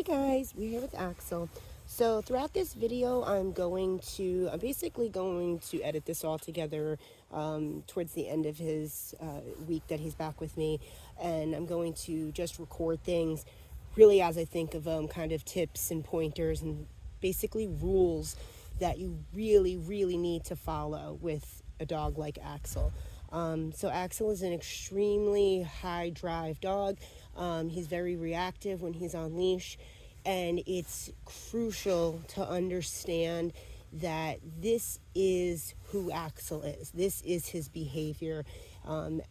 Hey guys, we're here with Axl. So throughout this video, I'm basically going to edit this all together towards the end of his week that he's back with me. And I'm going to just record things really as I think of them, kind of tips and pointers and basically rules that you really, really need to follow with a dog like Axl. So Axl is an extremely high drive dog. He's very reactive when he's on leash, and it's crucial to understand that this is who Axl is. This is his behavior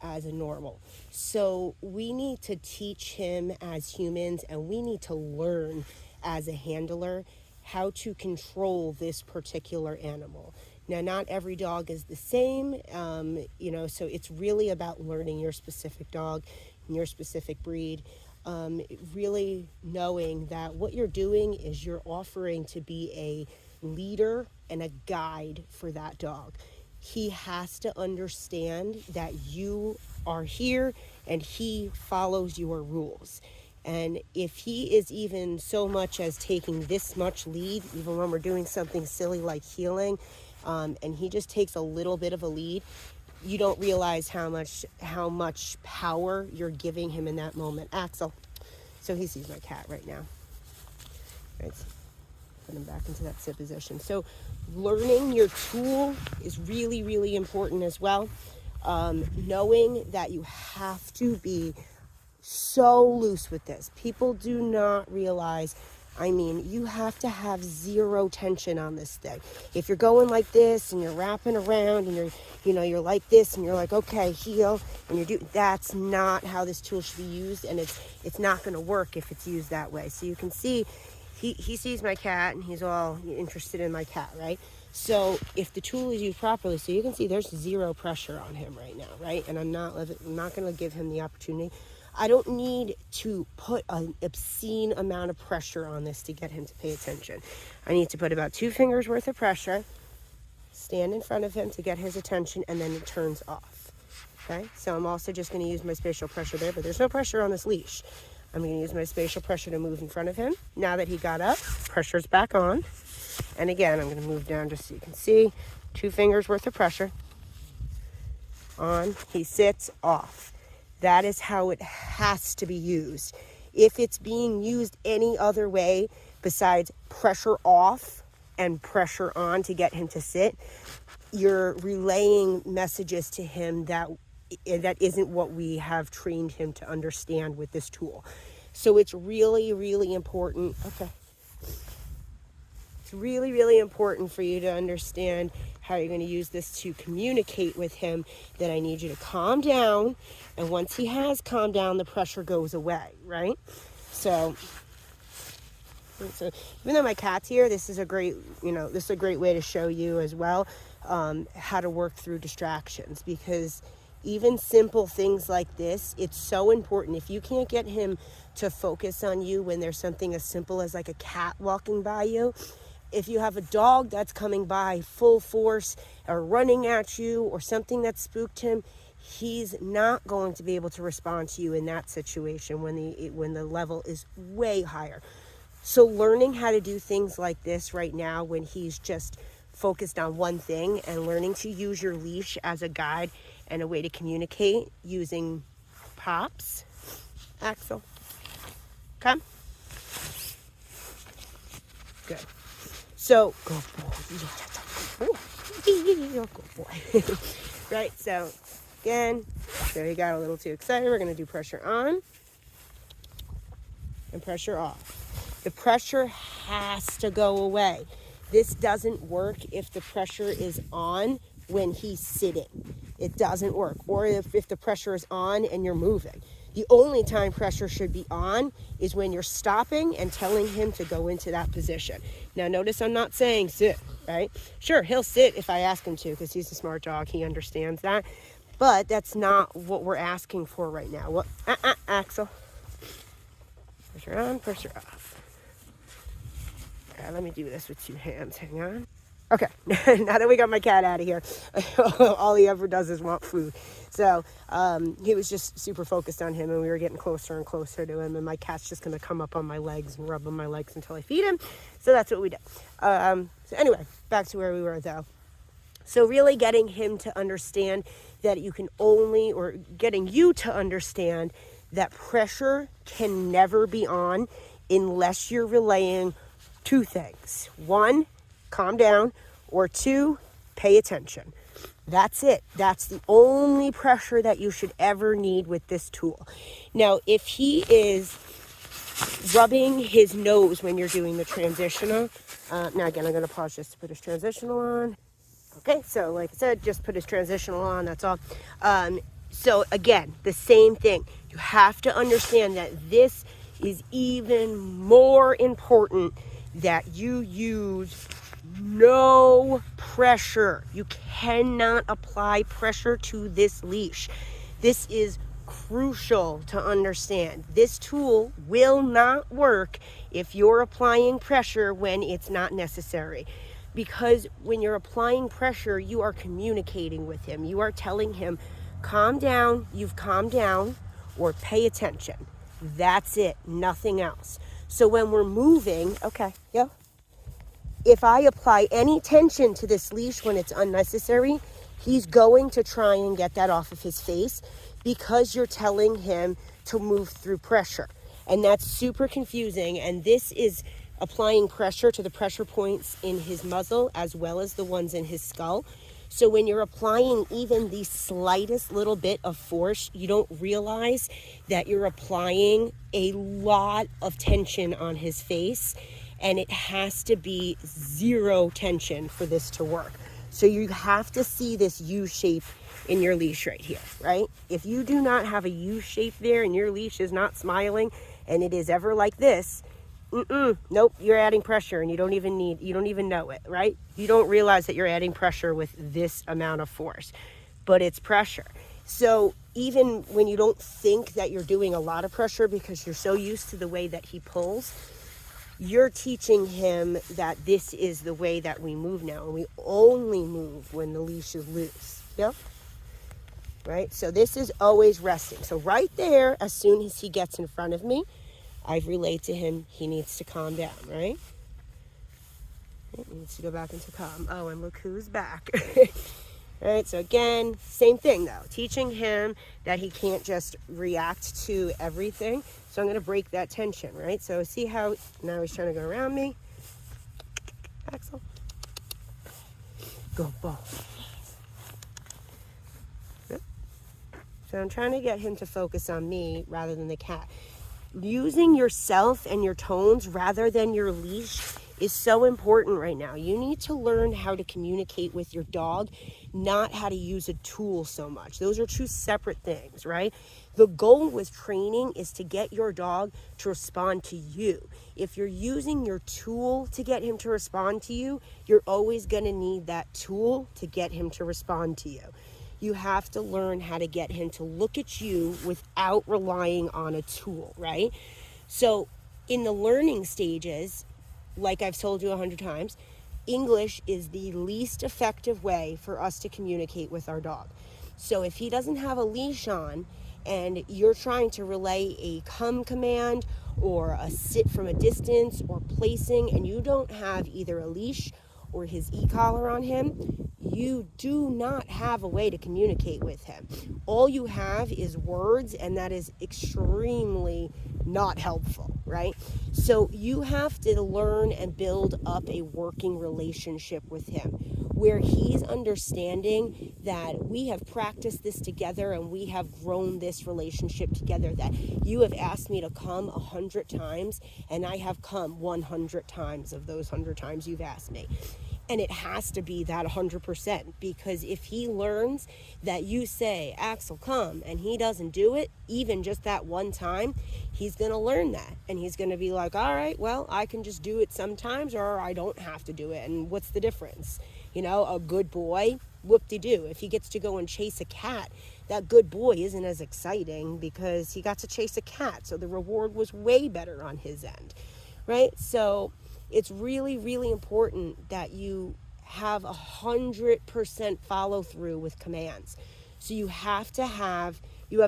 as a normal. So we need to teach him as humans, and we need to learn as a handler how to control this particular animal. Now, not every dog is the same, so it's really about learning your specific dog and your specific breed. Really knowing that what you're doing is you're offering to be a leader and a guide for that dog. He has to understand that you are here and he follows your rules. And if he is even so much as taking this much lead, even when we're doing something silly like heeling, and he just takes a little bit of a lead, you don't realize how much power you're giving him in that moment. Axl. So he sees my cat right now. Right. Put him back into that sit position. So learning your tool is really, really important as well. Knowing that you have to be so loose with this. People do not realize, you have to have zero tension on this thing. If you're going like this and you're wrapping around and you're like this and you're like, okay, heel, and that's not how this tool should be used, and it's not going to work if it's used that way. So you can see he sees my cat and he's all interested in my cat, right? So if the tool is used properly, so you can see there's zero pressure on him right now, right? And I'm not going to give him the opportunity. I don't need to put an obscene amount of pressure on this to get him to pay attention. I need to put about 2 fingers worth of pressure, stand in front of him to get his attention, and then it turns off. Okay, so I'm also just going to use my spatial pressure there, but there's no pressure on this leash. I'm going to use my spatial pressure to move in front of him. Now that he got up, pressure's back on. And again, I'm going to move down just so you can see. 2 fingers worth of pressure. On, he sits, off. That is how it has to be used. If it's being used any other way besides pressure off and pressure on to get him to sit, you're relaying messages to him that isn't what we have trained him to understand with this tool. So it's really, really important. Okay. It's really, really important for you to understand how you're going to use this to communicate with him that I need you to calm down. And once he has calmed down, the pressure goes away, right? So even though my cat's here, this is a great way to show you as well how to work through distractions, because even simple things like this, it's so important. If you can't get him to focus on you when there's something as simple as like a cat walking by you, if you have a dog that's coming by full force or running at you or something that spooked him, he's not going to be able to respond to you in that situation when the level is way higher. So learning how to do things like this right now when he's just focused on one thing, and learning to use your leash as a guide and a way to communicate using pops. Axl, come. Good. So, go boy. Go boy. Right, so again, there he got a little too excited. We're going to do pressure on and pressure off. The pressure has to go away. This doesn't work if the pressure is on when he's sitting. It doesn't work. Or if the pressure is on and you're moving. The only time pressure should be on is when you're stopping and telling him to go into that position. Now notice I'm not saying sit, right? Sure, he'll sit if I ask him to because he's a smart dog. He understands that. But that's not what we're asking for right now. Axl. Pressure on, pressure off. Okay, let me do this with 2 hands. Hang on. Okay, now that we got my cat out of here, all he ever does is want food. So he was just super focused on him, and we were getting closer and closer to him, and my cat's just going to come up on my legs and rub on my legs until I feed him. So that's what we did. So anyway, back to where we were though. So really getting him to understand that you can only, or getting you to understand that pressure can never be on unless you're relaying two things. One, calm down, or two, pay attention. That's it. That's the only pressure that you should ever need with this tool. Now, if he is rubbing his nose when you're doing the transitional, now again, I'm going to pause just to put his transitional on. Okay, so like I said, just put his transitional on, that's all. So again, the same thing. You have to understand that this is even more important, that you use no pressure. You cannot apply pressure to this leash. This is crucial to understand. This tool will not work if you're applying pressure when it's not necessary. Because when you're applying pressure, you are communicating with him. You are telling him, calm down, you've calmed down, or pay attention. That's it, nothing else. So when we're moving, okay, yeah. If I apply any tension to this leash when it's unnecessary, he's going to try and get that off of his face because you're telling him to move through pressure. And that's super confusing. And this is applying pressure to the pressure points in his muzzle as well as the ones in his skull. So when you're applying even the slightest little bit of force, you don't realize that you're applying a lot of tension on his face, and it has to be zero tension for this to work. So you have to see this U shape in your leash right here, right? If you do not have a U shape there and your leash is not smiling and it is ever like this, nope, you're adding pressure and you don't even know it, right? You don't realize that you're adding pressure with this amount of force, but it's pressure. So even when you don't think that you're doing a lot of pressure because you're so used to the way that he pulls, you're teaching him that this is the way that we move now, and we only move when the leash is loose. Yep. Right? So this is always resting. So right there, as soon as he gets in front of me, I've relayed to him he needs to calm down, right? He needs to go back into calm. Oh, and look who's back. All right, so again, same thing though. Teaching him that he can't just react to everything. So I'm going to break that tension, right? So see how now he's trying to go around me. Axl. Go ball. So I'm trying to get him to focus on me rather than the cat. Using yourself and your tones rather than your leash is so important right now. You need to learn how to communicate with your dog, not how to use a tool so much. Those are two separate things, right? The goal with training is to get your dog to respond to you. If you're using your tool to get him to respond to you, you're always going to need that tool to get him to respond to you. You have to learn how to get him to look at you without relying on a tool, right? So in the learning stages, like I've told you 100 times, English is the least effective way for us to communicate with our dog. So if he doesn't have a leash on and you're trying to relay a come command or a sit from a distance or placing, and you don't have either a leash or his e-collar on him, you do not have a way to communicate with him. All you have is words, and that is extremely not helpful, right? So you have to learn and build up a working relationship with him where he's understanding that we have practiced this together and we have grown this relationship together, that you have asked me to come 100 times and I have come 100 times of those 100 times you've asked me. And it has to be that 100%, because if he learns that you say, Axl, come, and he doesn't do it, even just that one time, he's going to learn that. And he's going to be like, all right, well, I can just do it sometimes, or I don't have to do it. And what's the difference? You know, a good boy, whoop-de-doo. If he gets to go and chase a cat, that good boy isn't as exciting because he got to chase a cat. So the reward was way better on his end, right? So it's really, really important that you have 100% follow through with commands. So you have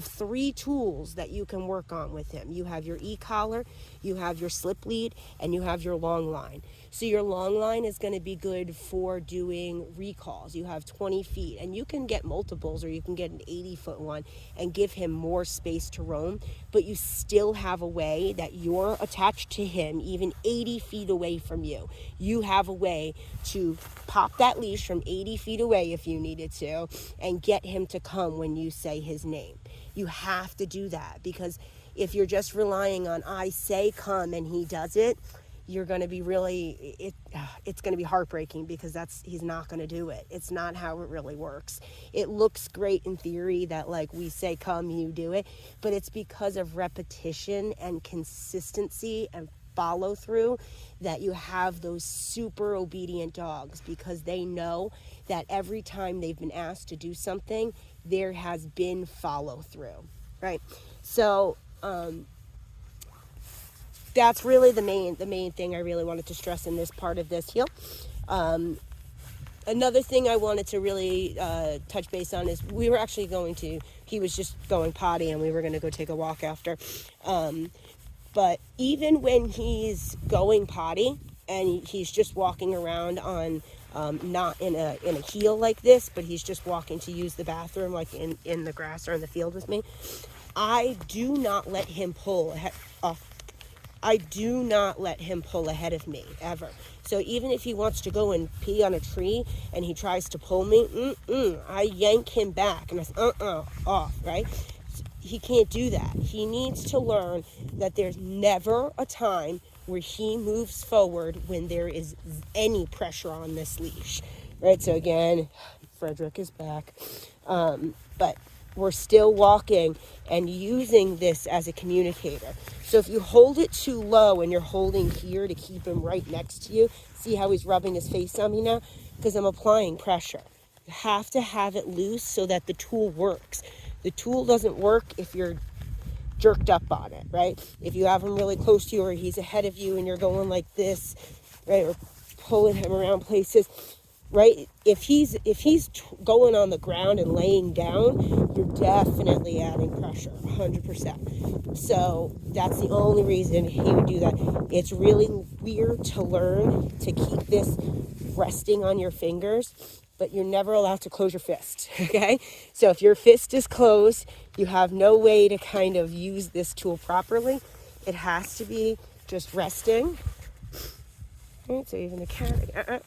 3 tools that you can work on with him. You have your e-collar, you have your slip lead, and you have your long line. So your long line is going to be good for doing recalls. You have 20 feet, and you can get multiples, or you can get an 80-foot one and give him more space to roam, but you still have a way that you're attached to him, even 80 feet away from you. You have a way to pop that leash from 80 feet away if you needed to, and get him to come when you say his name. You have to do that, because if you're just relying on I say come and he does it, you're going to be it's going to be heartbreaking, because he's not going to do it. It's not how it really works. It looks great in theory that like we say come, you do it, but it's because of repetition and consistency and follow through that you have those super obedient dogs, because they know that every time they've been asked to do something, there has been follow through, right? So that's really the main thing I really wanted to stress in this part of this heel. Another thing I wanted to really touch base on is he was just going potty, and we were going to go take a walk after. But even when he's going potty and he's just walking around on not in a heel like this, but he's just walking to use the bathroom like in the grass or in the field with me, I do not let him pull ahead of me, ever. So even if he wants to go and pee on a tree and he tries to pull me, I yank him back and I say, off, right? He can't do that. He needs to learn that there's never a time where he moves forward when there is any pressure on this leash, right? So again, Frederick is back, but we're still walking and using this as a communicator. So if you hold it too low and you're holding here to keep him right next to you, see how he's rubbing his face on me now? Because I'm applying pressure. You have to have it loose so that the tool works. The tool doesn't work if you're jerked up on it, right? If you have him really close to you, or he's ahead of you and you're going like this, right, or pulling him around places, right? If he's going on the ground and laying down, you're definitely adding pressure, 100%. So that's the only reason he would do that. It's really weird to learn to keep this resting on your fingers, but you're never allowed to close your fist, okay? So if your fist is closed, you have no way to kind of use this tool properly. It has to be just resting. Right, so even the cat,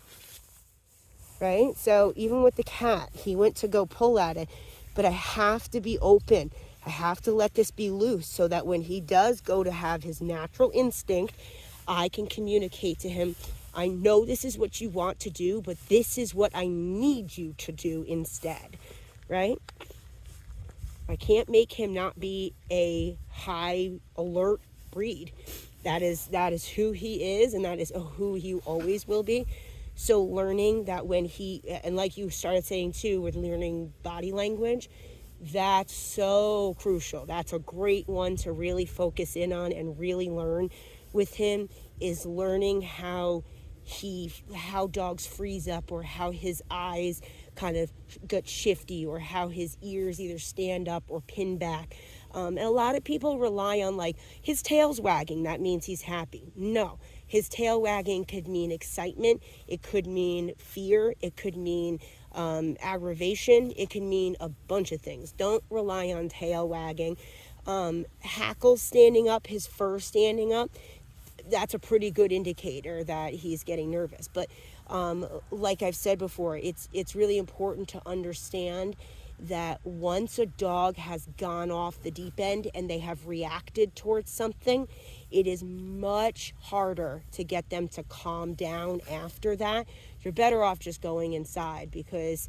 right? So even with the cat, he went to go pull at it, but I have to be open. I have to let this be loose so that when he does go to have his natural instinct, I can communicate to him, I know this is what you want to do, but this is what I need you to do instead, right? I can't make him not be a high alert breed. That is who he is, and that is who he always will be. So learning that when and like you started saying too, with learning body language, that's so crucial. That's a great one to really focus in on and really learn with him, is learning how dogs freeze up, or how his eyes kind of get shifty, or how his ears either stand up or pin back. And a lot of people rely on like his tail's wagging, that means he's happy. No, his tail wagging could mean excitement, it could mean fear, it could mean aggravation, it can mean a bunch of things. Don't rely on tail wagging. Hackles standing up, his fur standing up, that's a pretty good indicator that he's getting nervous. But like I've said before, it's really important to understand that once a dog has gone off the deep end and they have reacted towards something, it is much harder to get them to calm down after that. You're better off just going inside, because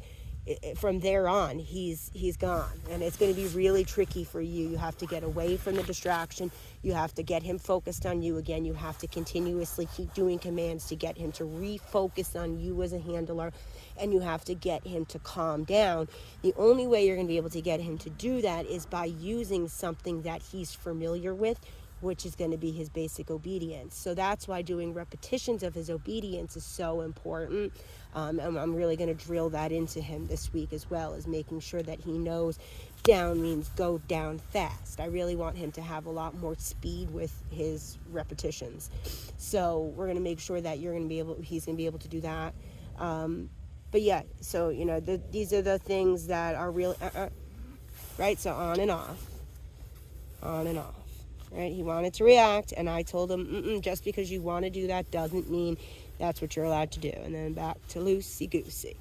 from there on, he's gone, and it's going to be really tricky for you. You have to get away from the distraction. You have to get him focused on you again. You have to continuously keep doing commands to get him to refocus on you as a handler, and you have to get him to calm down. The only way you're going to be able to get him to do that is by using something that he's familiar with, which is going to be his basic obedience. So that's why doing repetitions of his obedience is so important. And I'm really going to drill that into him this week as well, as making sure that he knows down means go down fast. I really want him to have a lot more speed with his repetitions. So we're going to make sure that he's going to be able to do that. But yeah, so, these are the things that are real, right? So on and off, right? He wanted to react, and I told him, just because you want to do that doesn't mean that's what you're allowed to do. And then back to loosey-goosey,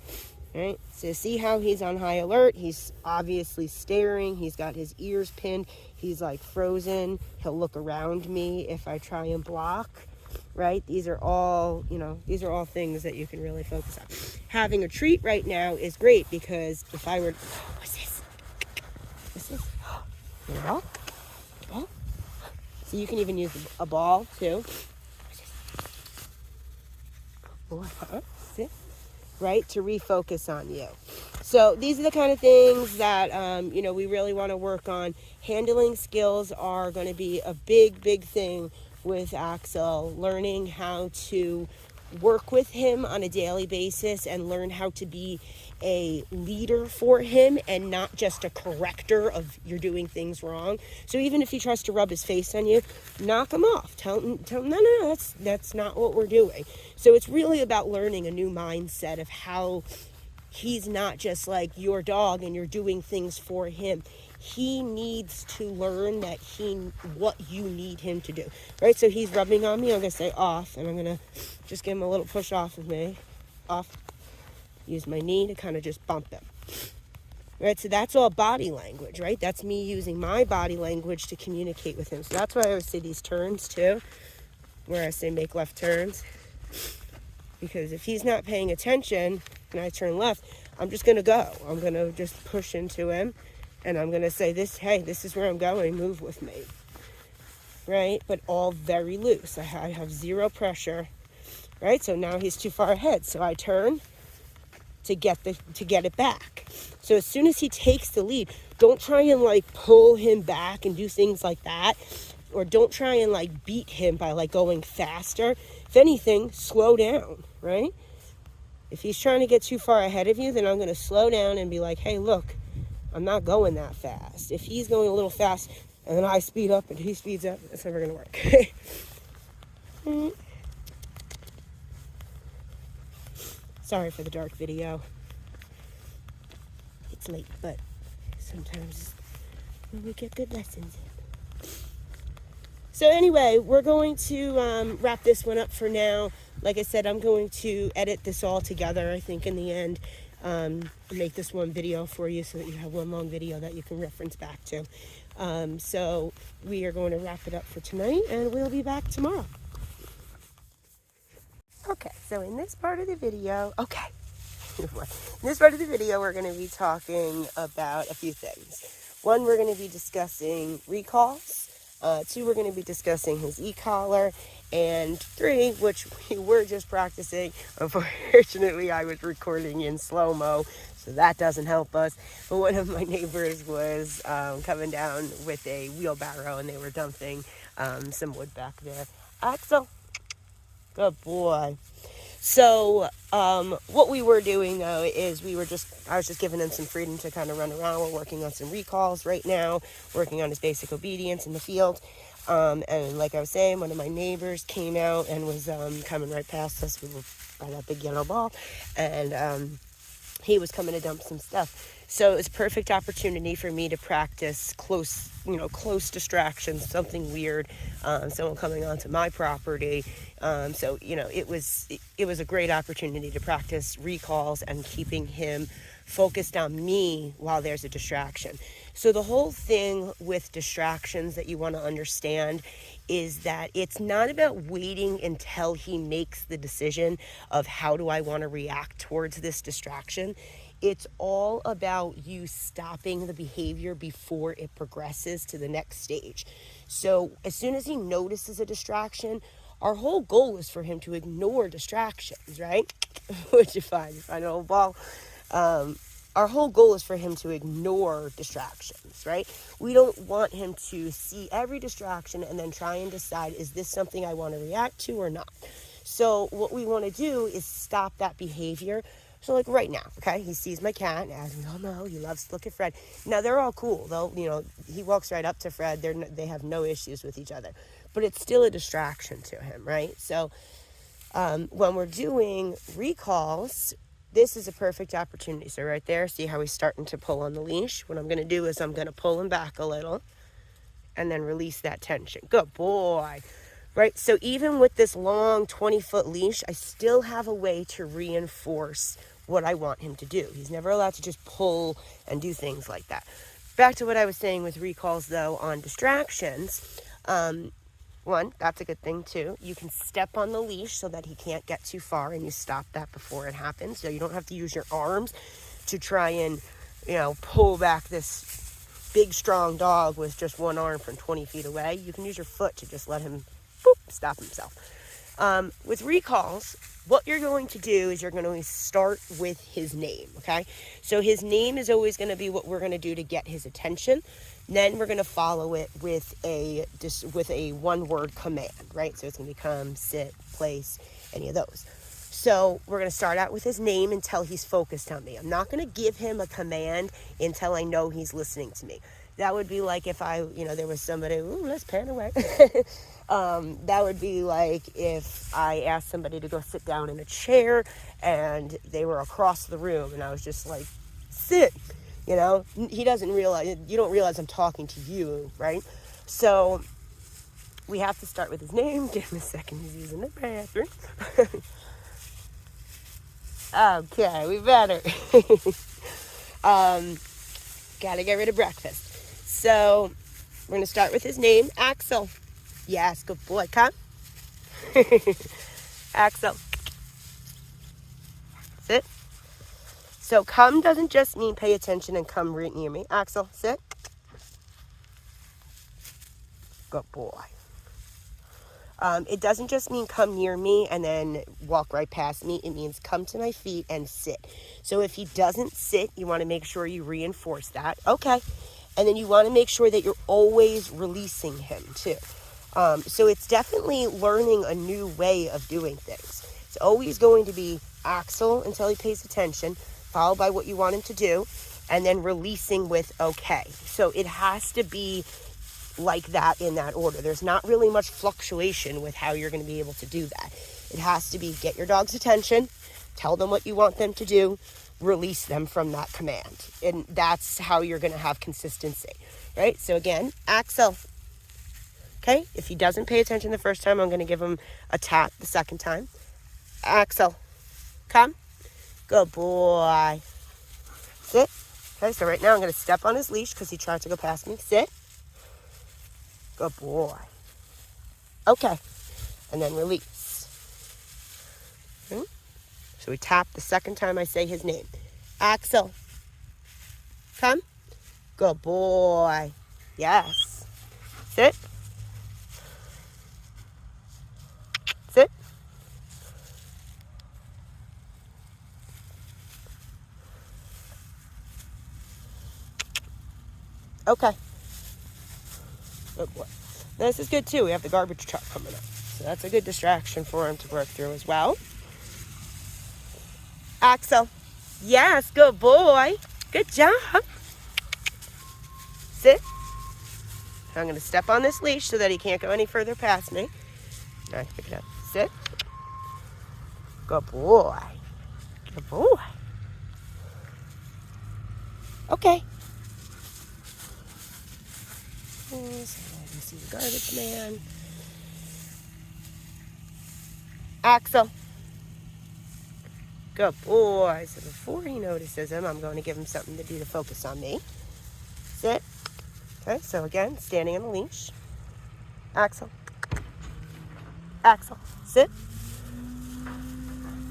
right? So see how he's on high alert. He's obviously staring. He's got his ears pinned. He's like frozen. He'll look around me if I try and block, right? These are all things that you can really focus on. Having a treat right now is great, because if I were, what's this? A ball? So you can even use a ball too. Right, to refocus on you. So these are the kind of things that we really want to work on. Handling skills are going to be a big thing with Axl. Learning how to work with him on a daily basis and learn how to be a leader for him and not just a corrector of you're doing things wrong. So even if he tries to rub his face on you, knock him off. Tell him no, that's not what we're doing. So it's really about learning a new mindset of how he's not just like your dog and you're doing things for him. He needs to learn what you need him to do, right? So he's rubbing on me. I'm going to say off, and I'm going to just give him a little push off of me. Off. Use my knee to kind of just bump him. Right? So that's all body language, right? That's me using my body language to communicate with him. So that's why I always say these turns too, where I say make left turns. Because if he's not paying attention and I turn left, I'm just going to go. I'm going to just push into him. And I'm going to say hey, this is where I'm going. Move with me. Right? But all very loose. I have zero pressure. Right? So now he's too far ahead. So I turn to get it back. So as soon as he takes the lead, don't try and like pull him back and do things like that. Or don't try and like beat him by like going faster. If anything, slow down. Right? If he's trying to get too far ahead of you, then I'm going to slow down and be like, hey, look, I'm not going that fast. If he's going a little fast and then I speed up and he speeds up, that's never going to work. Sorry for the dark video. It's late, but sometimes we get good lessons in. So anyway, we're going to wrap this one up for now. Like I said, I'm going to edit this all together, I think, in the end. Make this one video for you so that you have one long video that you can reference back to. So we are going to wrap it up for tonight, and we'll be back tomorrow. Okay, so in this part of the video, we're going to be talking about a few things. 1, we're going to be discussing recalls. 2, we're going to be discussing his e-collar. And 3, which we were just practicing. Unfortunately, I was recording in slow-mo, so that doesn't help us. But one of my neighbors was coming down with a wheelbarrow, and they were dumping some wood back there. Axl, good boy. So what we were doing, though, is I was just giving him some freedom to kind of run around. We're working on some recalls right now, working on his basic obedience in the field. And like I was saying, one of my neighbors came out and was coming right past us. We were by that big yellow ball, and he was coming to dump some stuff. So it's a perfect opportunity for me to practice close distractions, something weird, someone coming onto my property. So it was a great opportunity to practice recalls and keeping him focused on me while there's a distraction. So the whole thing with distractions that you want to understand is that it's not about waiting until he makes the decision of how do I want to react towards this distraction. It's all about you stopping the behavior before it progresses to the next stage. So as soon as he notices a distraction, our whole goal is for him to ignore distractions, right? Which you find an old ball. our whole goal is for him to ignore distractions, right? We don't want him to see every distraction and then try and decide, is this something I want to react to or not? So what we want to do is stop that behavior. So like right now, okay, he sees my cat, and as we all know, he loves to look at Fred. Now they're all cool, though. You know, he walks right up to Fred. They have no issues with each other, but it's still a distraction to him, right? So when we're doing recalls, this is a perfect opportunity. So right there, see how he's starting to pull on the leash? What I'm going to do is I'm going to pull him back a little and then release that tension. Good boy. Right, so even with this long 20-foot leash, I still have a way to reinforce what I want him to do. He's never allowed to just pull and do things like that. Back to what I was saying with recalls, though, on distractions. One, that's a good thing, too. You can step on the leash so that he can't get too far, and you stop that before it happens. So you don't have to use your arms to try and, pull back this big, strong dog with just one arm from 20 feet away. You can use your foot to just let him stop himself. With recalls, what you're going to do is you're going to start with his name, okay? So his name is always going to be what we're going to do to get his attention. Then we're going to follow it with a one-word command, right? So it's going to be come, sit, place, any of those. So we're going to start out with his name until he's focused on me. I'm not going to give him a command until I know he's listening to me. That would be like if there was somebody, let's pan away. That would be like if I asked somebody to go sit down in a chair and they were across the room and I was just like, sit, he doesn't realize, you don't realize I'm talking to you, right? So we have to start with his name. Give him a second, he's using the bathroom. Okay, we better. Gotta get rid of breakfast. So we're going to start with his name, Axl. Yes, good boy. Come. Axl. Sit. So come doesn't just mean pay attention and come right near me. Axl, sit. Good boy. It doesn't just mean come near me and then walk right past me. It means come to my feet and sit. So if he doesn't sit, you want to make sure you reinforce that. Okay. And then you want to make sure that you're always releasing him too. So it's definitely learning a new way of doing things. It's always going to be Axl until he pays attention, followed by what you want him to do, and then releasing with okay. So it has to be like that in that order. There's not really much fluctuation with how you're going to be able to do that. It has to be get your dog's attention, tell them what you want them to do, release them from that command. And that's how you're going to have consistency, right? So again, Axl. Okay, if he doesn't pay attention the first time, I'm going to give him a tap the second time. Axl, come. Good boy. Sit. Okay, so right now I'm going to step on his leash because he tried to go past me. Sit. Good boy. Okay, and then release. Okay. So we tap the second time I say his name. Axl, come. Good boy. Yes. Sit. Sit. Okay. Good boy. This is good too. We have the garbage truck coming up. So that's a good distraction for him to work through as well. Axl. Yes, good boy. Good job. Sit. I'm going to step on this leash so that he can't go any further past me. All right, pick it up. Sit. Good boy. Good boy. Okay. So I can see the garbage man. Axl. Good boy. So before he notices him, I'm going to give him something to do to focus on me. Sit. Okay, so again, standing on the leash. Axl. Axl. Sit.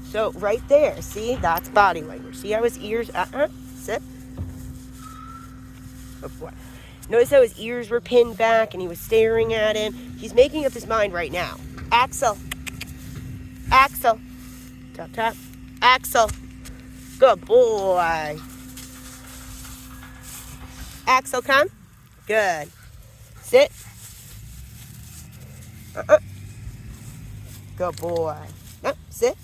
So right there, see, that's body language. See how his ears, sit. Good boy. Notice how his ears were pinned back and he was staring at him. He's making up his mind right now. Axl. Axl. Tap, tap. Axl. Good boy. Axl, come. Good. Sit. Good boy. No, sit.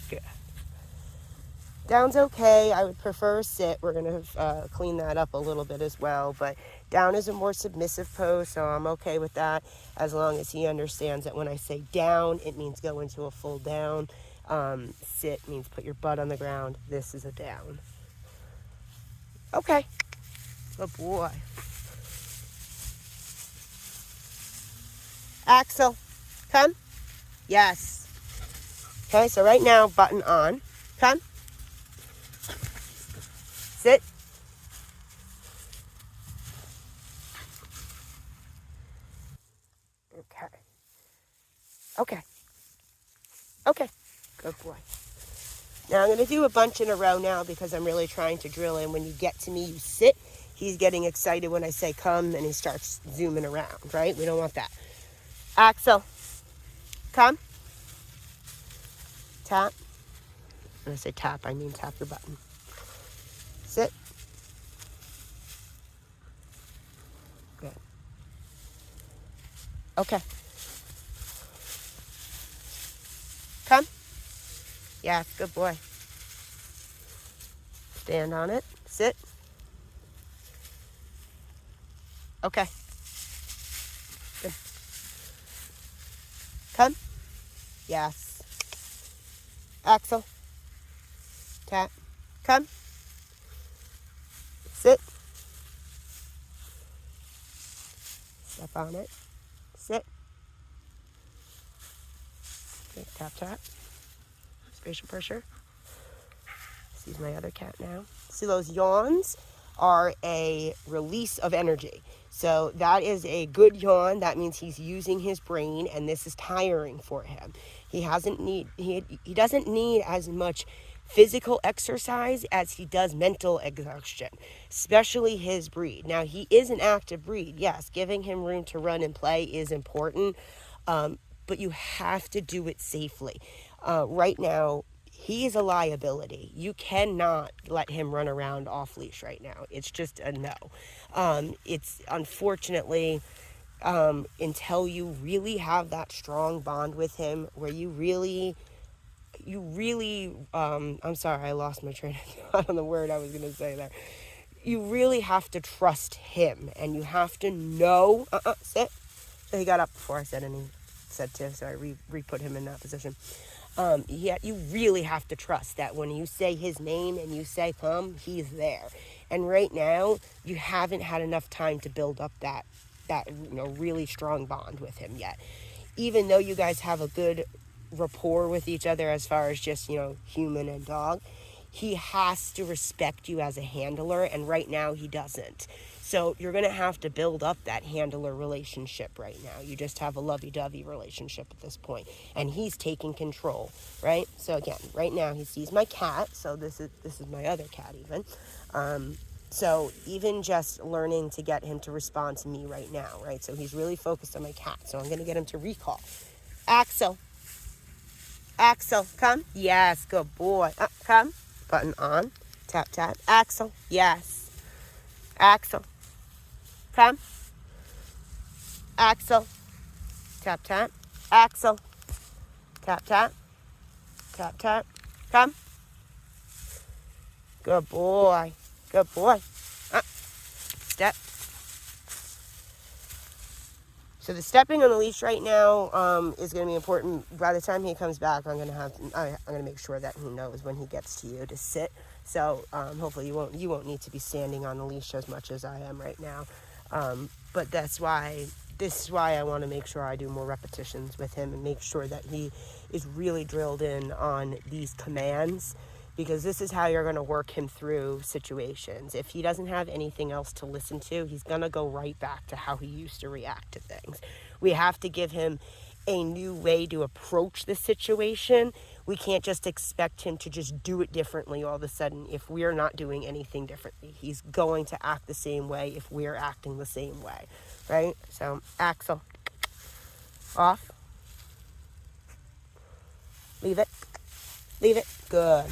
Good. Down's okay. I would prefer sit. We're going to clean that up a little bit as well. But down is a more submissive pose, so I'm okay with that as long as he understands that when I say down, it means go into a full down. Sit means put your butt on the ground. This is a down. Okay. Good boy. Axl, come. Yes. Okay, so right now, button on. Come. Sit. Okay. Okay. Okay. Good boy. Now I'm going to do a bunch in a row now because I'm really trying to drill in. When you get to me, you sit. He's getting excited when I say come and he starts zooming around, right? We don't want that. Axl, come. Tap. When I say tap, I mean tap your button. Sit. Good. Okay. Come. Yes, good boy. Stand on it. Sit. Okay. Good. Come. Yes. Axl. Tap. Come. Sit. Step on it. Sit. Okay, tap, tap. Spatial pressure. This is my other cat now. See, those yawns are a release of energy. So that is a good yawn. That means he's using his brain, and this is tiring for him. He doesn't need as much physical exercise as he does mental exhaustion, especially his breed. Now, he is an active breed. Yes, giving him room to run and play is important, but you have to do it safely. Right now, he is a liability. You cannot let him run around off leash right now. It's just a no. It's unfortunately, until you really have that strong bond with him where you really, I'm sorry, I lost my train of thought on the word I was going to say there. You really have to trust him, and you have to know, sit. So he got up before I said any, said to, so I re-put him in that position. You really have to trust that when you say his name and you say come, he's there. And right now, you haven't had enough time to build up that really strong bond with him yet. Even though you guys have a good rapport with each other as far as just, human and dog, he has to respect you as a handler, and right now he doesn't. So you're going to have to build up that handler relationship right now. You just have a lovey-dovey relationship at this point, and he's taking control, right? So again, right now he sees my cat, so this is my other cat even. So even just learning to get him to respond to me right now, right? So he's really focused on my cat, so I'm going to get him to recall. Axl, come. Yes, good boy. Come. Button on. Tap, tap. Axl, yes. Axl, come. Axl, tap, tap. Axl, tap, tap. Tap, tap. Come. Good boy. Good boy. Step. So the stepping on the leash right now is going to be important. By the time he comes back, I'm going to make sure that he knows when he gets to you to sit. So hopefully you won't need to be standing on the leash as much as I am right now. But this is why I want to make sure I do more repetitions with him and make sure that he is really drilled in on these commands, because this is how you're going to work him through situations. If he doesn't have anything else to listen to, he's going to go right back to how he used to react to things. We have to give him a new way to approach the situation. We can't just expect him to just do it differently all of a sudden if we're not doing anything differently. He's going to act the same way if we're acting the same way, right? So, Axl, off. Leave it. Leave it. Good.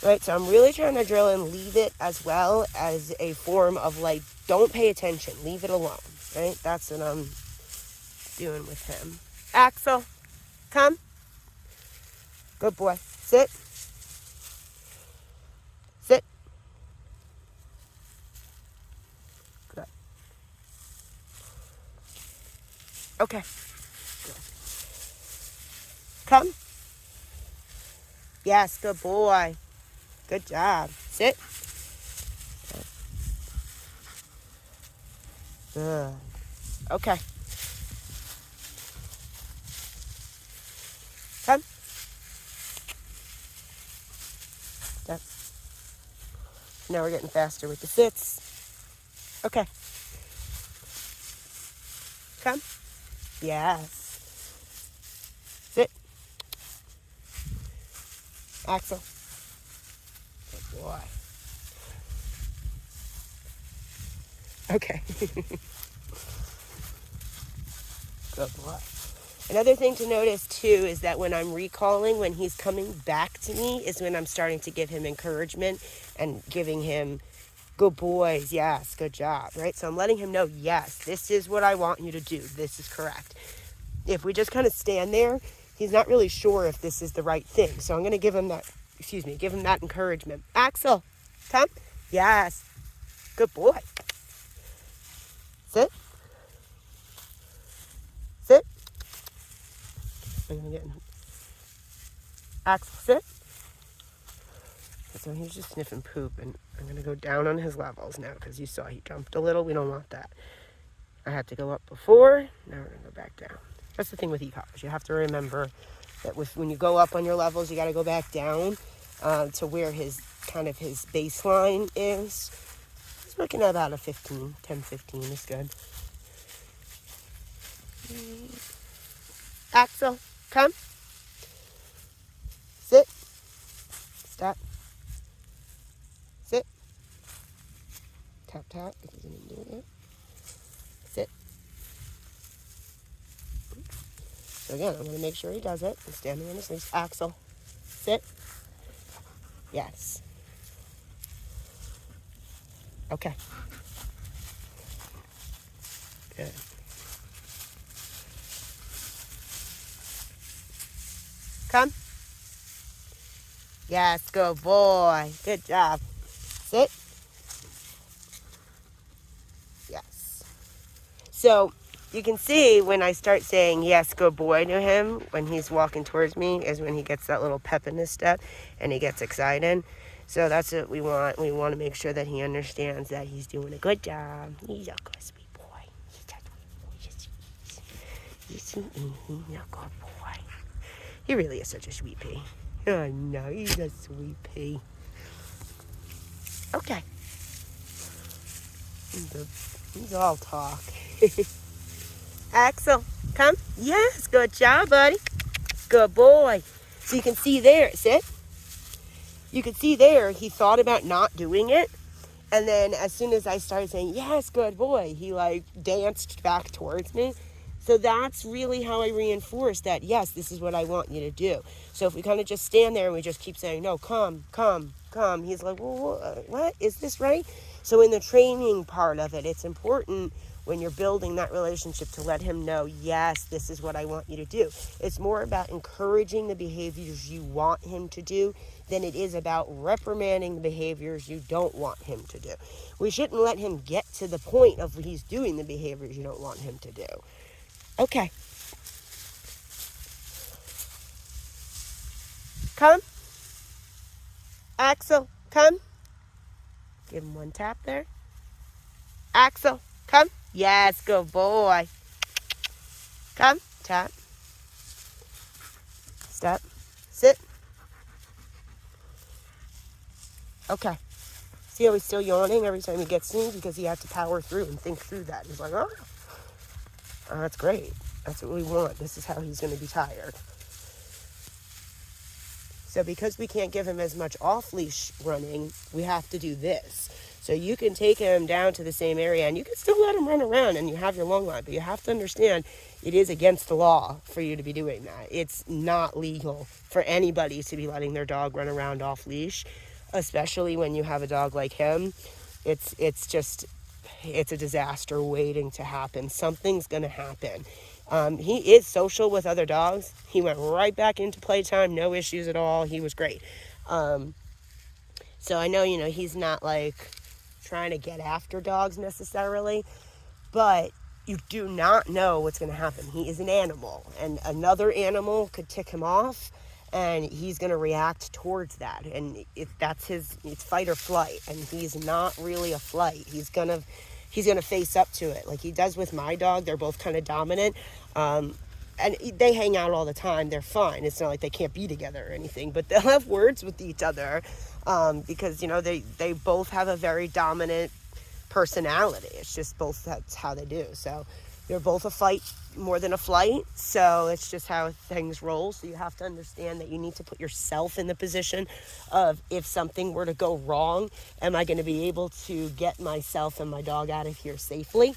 Right, so I'm really trying to drill and leave it as well as a form of like, don't pay attention, leave it alone, right? That's what I'm doing with him. Axl, come. Good boy. Sit. Sit. Good. Okay. Good. Come. Yes, good boy. Good job. Sit. Good. Okay. Come. Step. Now we're getting faster with the sits. Okay. Come. Yes. Sit. Axl. Good boy. Okay. Good boy. Another thing to notice too is that when I'm recalling, when he's coming back to me, is when I'm starting to give him encouragement and giving him good boys, yes, good job, right? So I'm letting him know, yes, this is what I want you to do. This is correct. If we just kind of stand there, he's not really sure if this is the right thing. So I'm going to give him that, give him that encouragement. Axl, come. Yes. Good boy. Sit. Sit. I'm going to get him. Axl, sit. So he's just sniffing poop, and I'm going to go down on his levels now because you saw he jumped a little. We don't want that. I had to go up before. Now we're going to go back down. That's the thing with e-collars. You have to remember that when you go up on your levels, you got to go back down to where his baseline is. He's looking at about a 15, 10, 15 is good. Axl, come. Sit. Stop. Sit. Tap, tap. It doesn't even do it yet. Sit. So again, I'm going to make sure he does it. I'm standing on his knees. Axl. Sit. Yes. Okay. Good. Come. Yes, good boy. Good job. Sit. Yes. So you can see when I start saying yes, good boy to him, when he's walking towards me, is when he gets that little pep in his step and he gets excited. So that's what we want. We want to make sure that he understands that he's doing a good job. He's a good sweet boy. He's a good boy. He really is such a sweet pea. Oh no, he's a sweet pea. Okay. He's all talk. Axl, come. Yes, good job, buddy. Good boy. So you can see there, sit. You can see there, he thought about not doing it. And then as soon as I started saying, yes, good boy, he like danced back towards me. So that's really how I reinforce that, yes, this is what I want you to do. So if we kind of just stand there and we just keep saying, no, come, he's like, well, what? Is this right? So in the training part of it, it's important when you're building that relationship to let him know, yes, this is what I want you to do. It's more about encouraging the behaviors you want him to do than it is about reprimanding the behaviors you don't want him to do. We shouldn't let him get to the point of he's doing the behaviors you don't want him to do. Okay. Come. Axl, come. Give him one tap there. Axl, come. Yes, good boy. Come. Tap. Step. Sit. Okay. See how he's still yawning every time he gets to me because he has to power through and think through that. He's like, oh, that's great. That's what we want. This is how he's going to be tired. So because we can't give him as much off-leash running, we have to do this. So you can take him down to the same area and you can still let him run around and you have your long line, but you have to understand it is against the law for you to be doing that. It's not legal for anybody to be letting their dog run around off leash, especially when you have a dog like him. It's a disaster waiting to happen. Something's going to happen. He is social with other dogs. He went right back into playtime, no issues at all. He was great. So I know, he's not like trying to get after dogs necessarily, but you do not know what's going to happen. He is an animal, and another animal could tick him off, and he's going to react towards that. And if that's it's fight or flight, and he's not really a flight. He's going to face up to it like he does with my dog. They're both kind of dominant. And they hang out all the time. They're fine. It's not like they can't be together or anything, but they'll have words with each other because, they both have a very dominant personality. It's just that's how they do. So they're both a fight more than a flight. So it's just how things roll. So you have to understand that you need to put yourself in the position of, if something were to go wrong, am I going to be able to get myself and my dog out of here safely?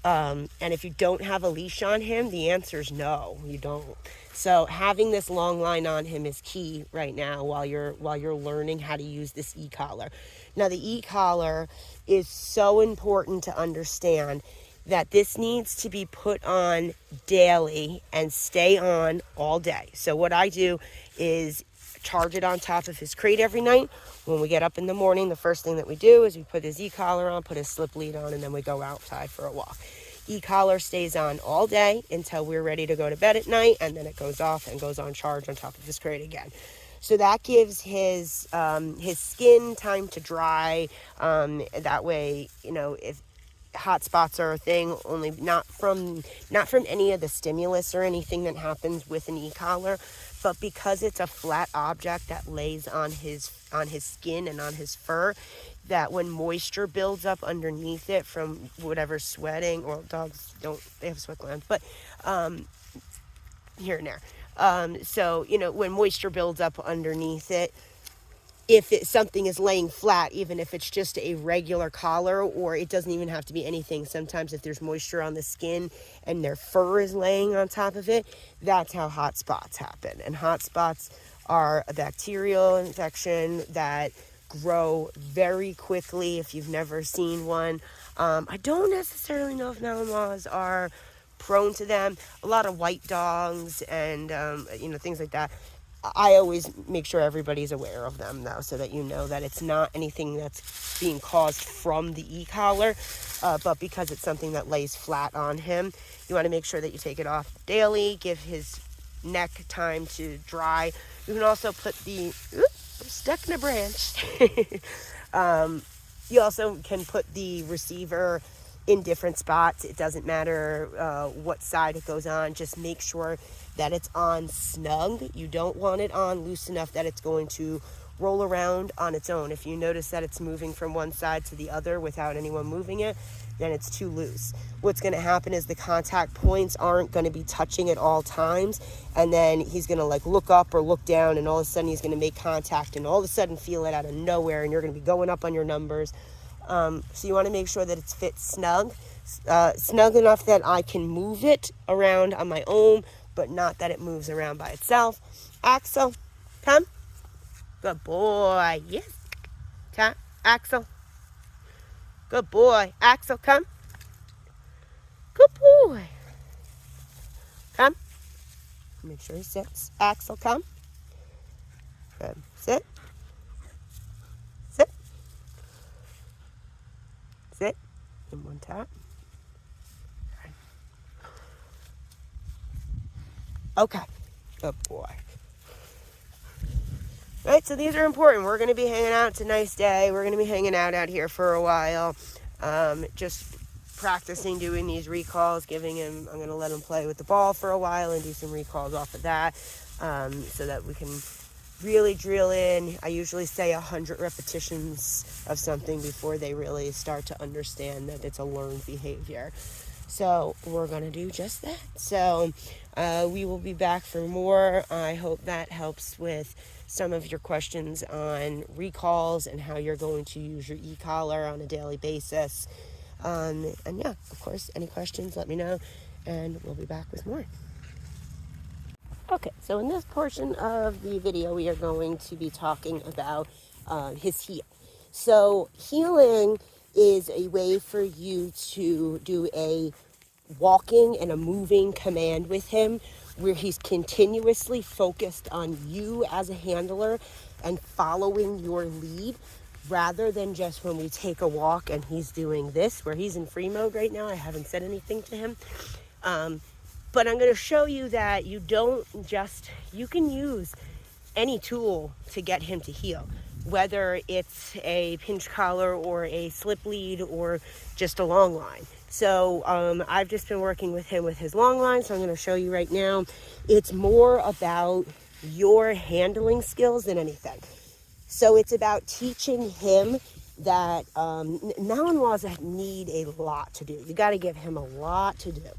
And if you don't have a leash on him, the answer is no, you don't. So having this long line on him is key right now while you're learning how to use this e-collar. Now, the e-collar is so important to understand that this needs to be put on daily and stay on all day. So what I do is charge it on top of his crate every night. When we get up in the morning, the first thing that we do is we put his e-collar on, put his slip lead on, and then we go outside for a walk. E-collar stays on all day until we're ready to go to bed at night, and then it goes off and goes on charge on top of his crate again. So that gives his skin time to dry. That way, if hot spots are a thing, only not from any of the stimulus or anything that happens with an e-collar, but because it's a flat object that lays on his skin and on his fur, that when moisture builds up underneath it from whatever sweating, or dogs they have sweat glands, but here and there. So, when moisture builds up underneath it, if something is laying flat, even if it's just a regular collar, or it doesn't even have to be anything. Sometimes if there's moisture on the skin and their fur is laying on top of it, that's how hot spots happen. And hot spots are a bacterial infection that grow very quickly if you've never seen one. I don't necessarily know if Malinois are prone to them. A lot of white dogs and, things like that. I always make sure everybody's aware of them, though, so that you know that it's not anything that's being caused from the e-collar, but because it's something that lays flat on him. You want to make sure that you take it off daily, give his neck time to dry. You can also put stuck in a branch. You also can put the receiver in different spots. It doesn't matter what side it goes on. Just make sure that it's on snug. You don't want it on loose enough that it's going to roll around on its own. If you notice that it's moving from one side to the other without anyone moving it, then it's too loose. What's going to happen is the contact points aren't going to be touching at all times, and then he's going to look up or look down, and all of a sudden he's going to make contact and all of a sudden feel it out of nowhere, and you're going to be going up on your numbers. So you want to make sure that it's fit snug enough that I can move it around on my own, but not that it moves around by itself. Axl, come. Good boy. Yes. Come. Axl. Good boy. Axl, come. Good boy. Come. Make sure he sits. Axl, come. Good. Sit. Sit. Sit. And one tap. Okay. Good boy. Right, so these are important. We're going to be hanging out. It's a nice day. We're going to be hanging out here for a while. Just practicing doing these recalls, I'm going to let him play with the ball for a while and do some recalls off of that, so that we can really drill in. I usually say 100 repetitions of something before they really start to understand that it's a learned behavior. So we're going to do just that. So we will be back for more. I hope that helps with some of your questions on recalls and how you're going to use your e-collar on a daily basis. And yeah, of course, any questions, let me know, and we'll be back with more. Okay, so in this portion of the video, we are going to be talking about his heel. So healing is a way for you to do a walking and a moving command with him where he's continuously focused on you as a handler and following your lead, rather than just when we take a walk and he's doing this, where he's in free mode right now. I haven't said anything to him. But I'm going to show you that you can use any tool to get him to heel, whether it's a pinch collar or a slip lead or just a long line. So I've just been working with him with his long line, so I'm going to show you right now. It's more about your handling skills than anything. So it's about teaching him that now-in-laws need a lot to do. You got to give him a lot to do.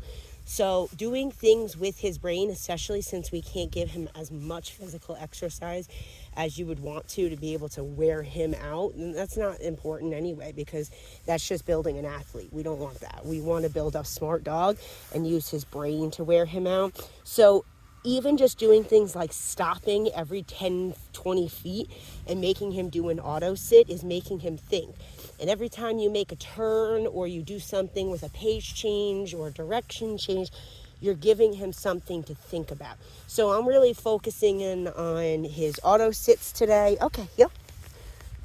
So doing things with his brain, especially since we can't give him as much physical exercise as you would want to be able to wear him out, and that's not important anyway, because that's just building an athlete. We don't want that. We want to build a smart dog and use his brain to wear him out. So even just doing things like stopping every 10, 20 feet and making him do an auto sit is making him think. And every time you make a turn or you do something with a pace change or direction change, you're giving him something to think about. So I'm really focusing in on his auto sits today. Okay, yep.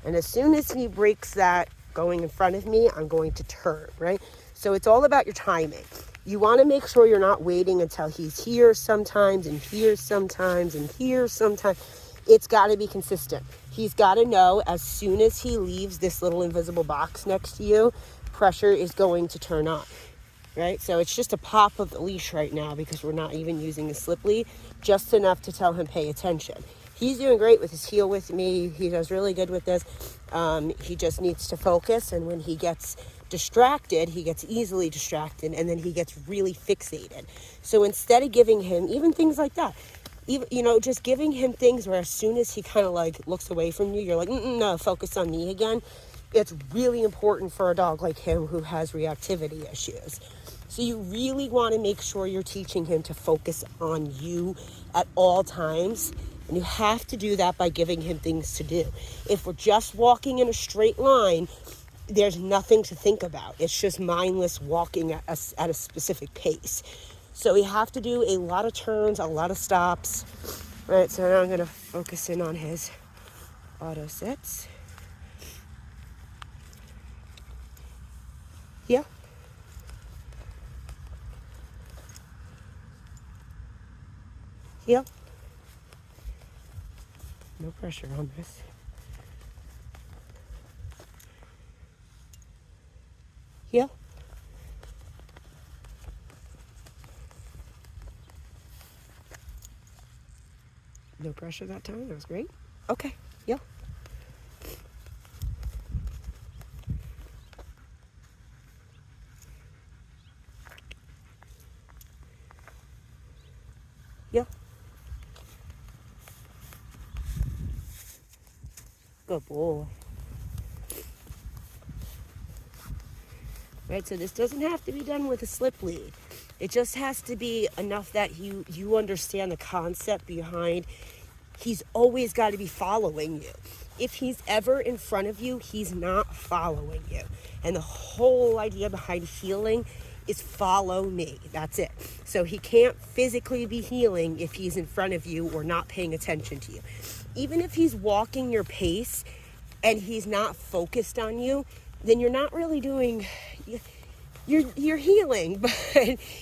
And as soon as he breaks that going in front of me, I'm going to turn, right? So it's all about your timing. You want to make sure you're not waiting until he's here sometimes and here sometimes and here sometimes. It's got to be consistent. He's got to know as soon as he leaves this little invisible box next to you, pressure is going to turn on, right? So it's just a pop of the leash right now because we're not even using a slip lead, just enough to tell him pay attention. He's doing great with his heel with me. He does really good with this. He just needs to focus, and when he gets distracted, he gets easily distracted, and then he gets really fixated. So instead of giving him even things like that, just giving him things where as soon as he kind of like looks away from you, you're like, no, focus on me again. It's really important for a dog like him who has reactivity issues. So you really want to make sure you're teaching him to focus on you at all times. And you have to do that by giving him things to do. If we're just walking in a straight line, there's nothing to think about. It's just mindless walking at a specific pace. So we have to do a lot of turns, a lot of stops. Right, so now I'm going to focus in on his auto sits. Yeah. Yeah. No pressure on this. Yeah. No pressure that time. That was great. Okay. Yeah. Yeah. Good boy. Right, so this doesn't have to be done with a slip lead. It just has to be enough that you understand the concept behind he's always got to be following you. If he's ever in front of you, he's not following you. And the whole idea behind healing is follow me. That's it. So he can't physically be healing if he's in front of you or not paying attention to you. Even if he's walking your pace and he's not focused on you, then you're not really doing, you're healing, but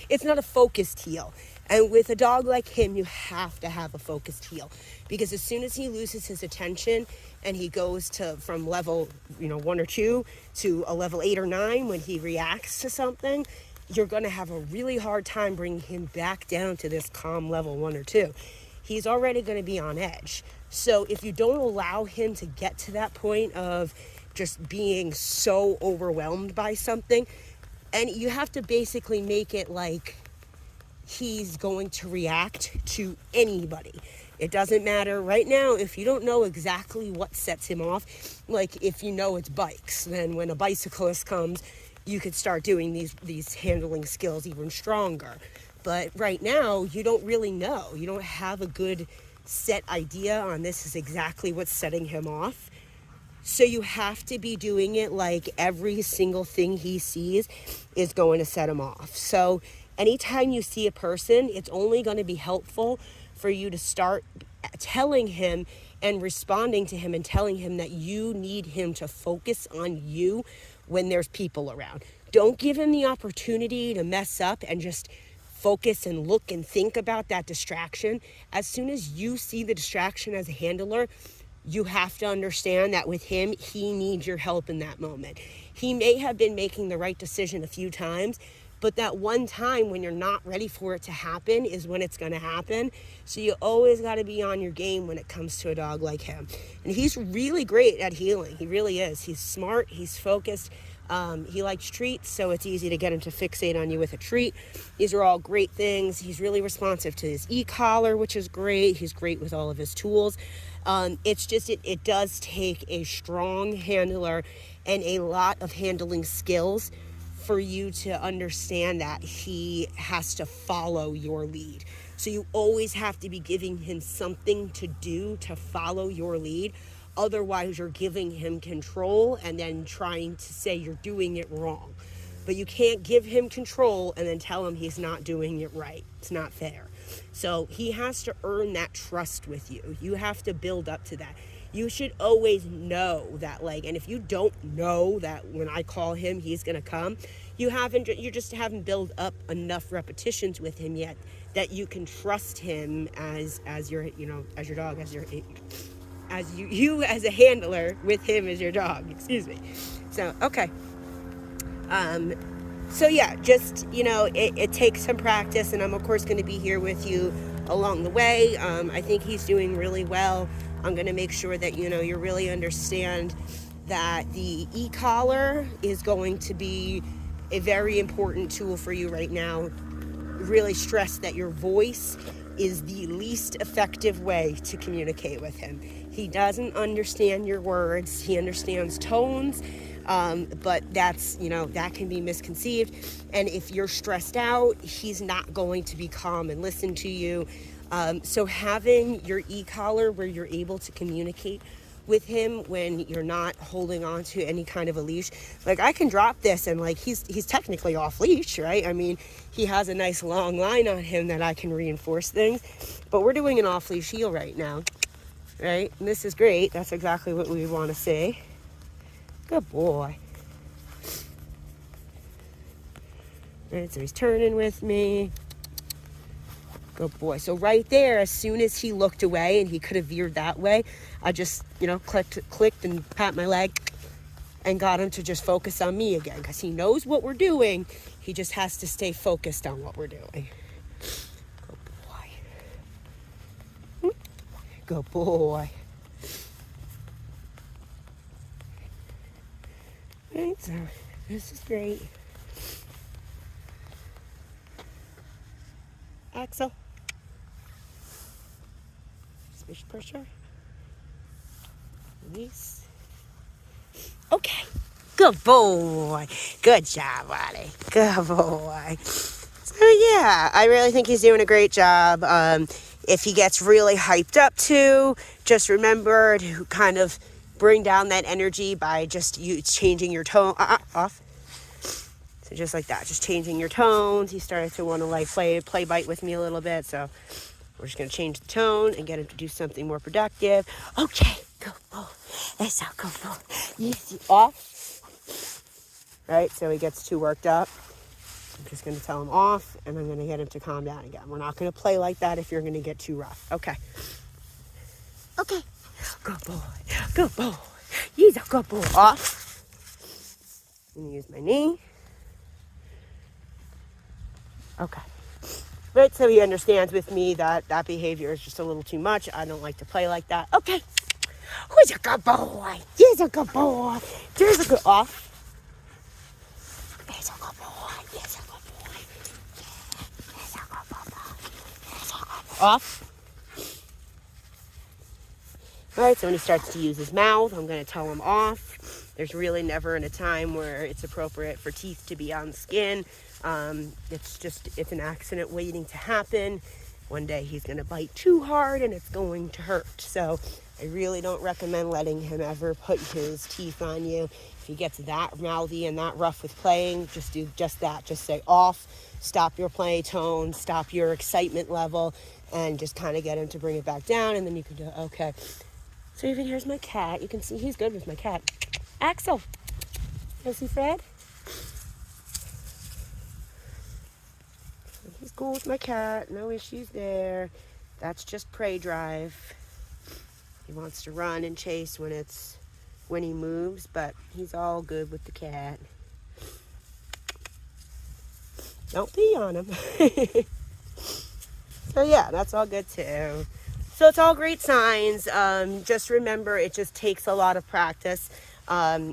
it's not a focused heal. And with a dog like him, you have to have a focused heel, because as soon as he loses his attention and he goes from level 1 or 2 to a level 8 or 9, when he reacts to something, you're going to have a really hard time bringing him back down to this calm level 1 or 2. He's already going to be on edge. So if you don't allow him to get to that point of just being so overwhelmed by something, and you have to basically make it like he's going to react to anybody. It doesn't matter right now if you don't know exactly what sets him off. Like if you know it's bikes, then when a bicyclist comes, you could start doing these handling skills even stronger. But right now, you don't really know. You don't have a good set idea on this is exactly what's setting him off. So you have to be doing it like every single thing he sees is going to set him off. So anytime you see a person, it's only going to be helpful for you to start telling him and responding to him and telling him that you need him to focus on you when there's people around. Don't give him the opportunity to mess up and just focus and look and think about that distraction. As soon as you see the distraction as a handler, you have to understand that with him, he needs your help in that moment. He may have been making the right decision a few times, but that one time when you're not ready for it to happen is when it's going to happen. So you always got to be on your game when it comes to a dog like him. And he's really great at heeling. He really is. He's smart. He's focused. He likes treats, so it's easy to get him to fixate on you with a treat. These are all great things. He's really responsive to his e-collar, which is great. He's great with all of his tools. It's just, it does take a strong handler and a lot of handling skills for you to understand that he has to follow your lead. So you always have to be giving him something to do to follow your lead. Otherwise, you're giving him control and then trying to say you're doing it wrong. But you can't give him control and then tell him he's not doing it right. It's not fair. So he has to earn that trust with you. You have to build up to that. You should always know that, like, and if you don't know that when I call him, he's going to come, you just haven't built up enough repetitions with him yet that you can trust him as your, as your dog, as you as a handler with him as your dog, excuse me. So, okay. So yeah, just, it takes some practice, and I'm of course going to be here with you along the way. I think he's doing really well. I'm going to make sure that, you really understand that the e-collar is going to be a very important tool for you right now. Really stress that your voice is the least effective way to communicate with him. He doesn't understand your words. He understands tones, but that's, that can be misconceived. And if you're stressed out, he's not going to be calm and listen to you. So having your e-collar where you're able to communicate with him when you're not holding on to any kind of a leash. Like, I can drop this and, like, he's technically off leash, right? I mean, he has a nice long line on him that I can reinforce things, but we're doing an off leash heel right now, right? And this is great. That's exactly what we want to see. Good boy. Right, so he's turning with me. Good boy. So right there, as soon as he looked away and he could have veered that way, I just, clicked and pat my leg and got him to just focus on me again, because he knows what we're doing. He just has to stay focused on what we're doing. Good boy. Good boy. Right, so this is great. Axl. Fish pressure. Release. Okay. Good boy. Good job, buddy. Good boy. So yeah, I really think he's doing a great job. If he gets really hyped up too, just remember to kind of bring down that energy by just you changing your tone. Off. So just like that, just changing your tones. He started to want to play bite with me a little bit, so we're just going to change the tone and get him to do something more productive. Okay, go boy. That's how go boy. Easy off. Right, so he gets too worked up. I'm just going to tell him off, and I'm going to get him to calm down again. We're not going to play like that if you're going to get too rough. Okay. Okay. Good boy. Good boy. He's a good boy. Off. I'm going to use my knee. Okay. Right, so he understands with me that behavior is just a little too much. I don't like to play like that. Okay. Who's a good boy? He's a good boy. There's a good off. He's a good boy. He's a good boy. He's a good boy. He's a good boy. Off. All right, so when he starts to use his mouth, I'm going to tell him off. There's really never a time where it's appropriate for teeth to be on skin. It's an accident waiting to happen. One day he's going to bite too hard and it's going to hurt. So I really don't recommend letting him ever put his teeth on you. If he gets that mouthy and that rough with playing, just do just that. Just say off, stop your play tone, stop your excitement level, and just kind of get him to bring it back down, and then you can do, okay. So even here's my cat. You can see he's good with my cat. Axl. You see Fred? He's cool with my cat. No issues there. That's just prey drive. He wants to run and chase when he moves, but he's all good with the cat. Don't pee on him. So yeah, that's all good too. So it's all great signs. Just remember, it just takes a lot of practice.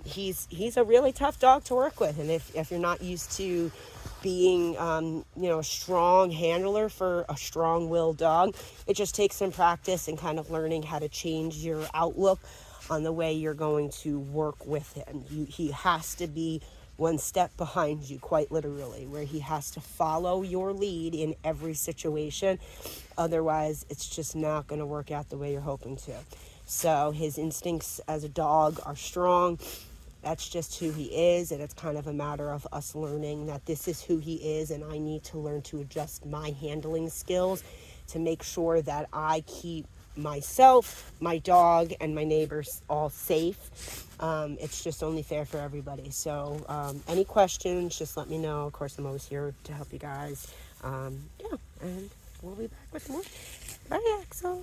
He's a really tough dog to work with, and if you're not used to being a strong handler for a strong-willed dog, it just takes some practice and kind of learning how to change your outlook on the way you're going to work with him. He has to be one step behind you, quite literally, where he has to follow your lead in every situation. Otherwise, it's just not going to work out the way you're hoping to. So his instincts as a dog are strong. That's just who he is, and it's kind of a matter of us learning that this is who he is, and I need to learn to adjust my handling skills to make sure that I keep myself, my dog, and my neighbors all safe. It's just only fair for everybody. So any questions, just let me know. Of course, I'm always here to help you guys. And we'll be back with more. Bye, Axl.